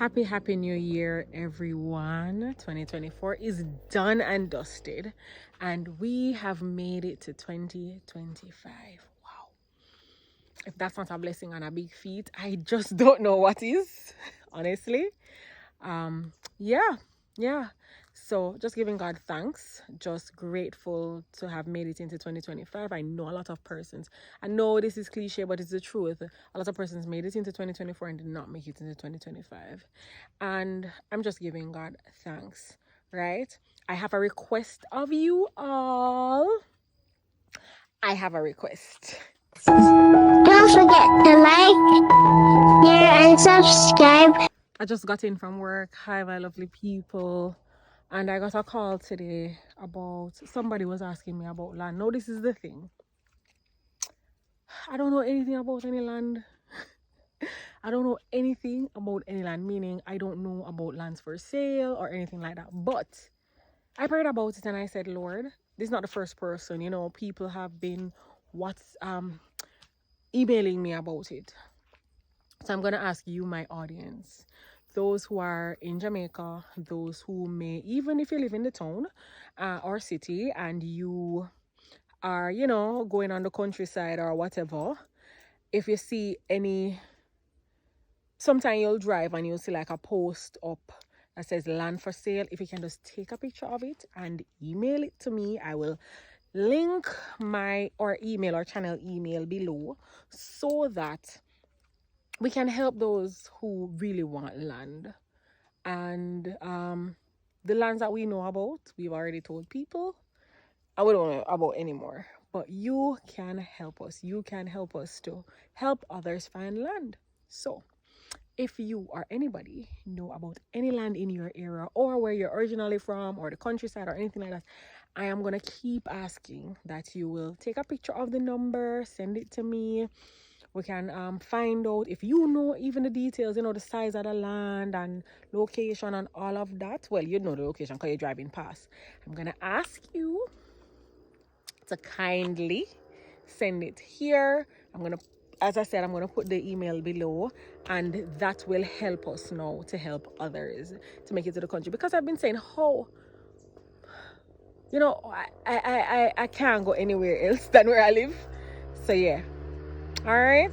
Happy New Year, everyone. 2024 is done and dusted, and we have made it to 2025. Wow. If that's not a blessing and a big feat, I just don't know what is, honestly. Yeah. So just giving God thanks, just grateful to have made it into 2025. I know a lot of persons, I know this is cliche, but it's the truth. A lot of persons made it into 2024 and did not make it into 2025. And I'm just giving God thanks, right? I have a request of you all. I have a request. Don't forget to like, share, and subscribe. I just got in from work. Hi, my lovely people. And I got a call today about somebody was asking me about land. Now, this is the thing. I don't know anything about any land. I don't know anything about any land, meaning I don't know about lands for sale or anything like that. But I prayed about it and I said, Lord, this is not the first person. You know, people have been emailing me about it. So I'm going to ask you, my audience, those who are in Jamaica, those who may, even if you live in the town or city and you are, you know, going on the countryside or whatever, if you see any, sometime you'll drive and you'll see like a post up that says land for sale. If you can just take a picture of it and email it to me, I will link my email or channel email below so that we can help those who really want land. And the lands that we know about, we've already told people. I don't know about anymore. But you can help us. You can help us to help others find land. So if you or anybody know about any land in your area or where you're originally from or the countryside or anything like that, I am going to keep asking that you will take a picture of the number, send it to me. We can find out if you know even the details, you know, the size of the land and location and all of that. Well, you know the location because you're driving past. I'm going to ask you to kindly send it here. As I said, I'm going to put the email below, and that will help us now to help others to make it to the country. Because I've been saying how, you know, I can't go anywhere else than where I live. So yeah. All right.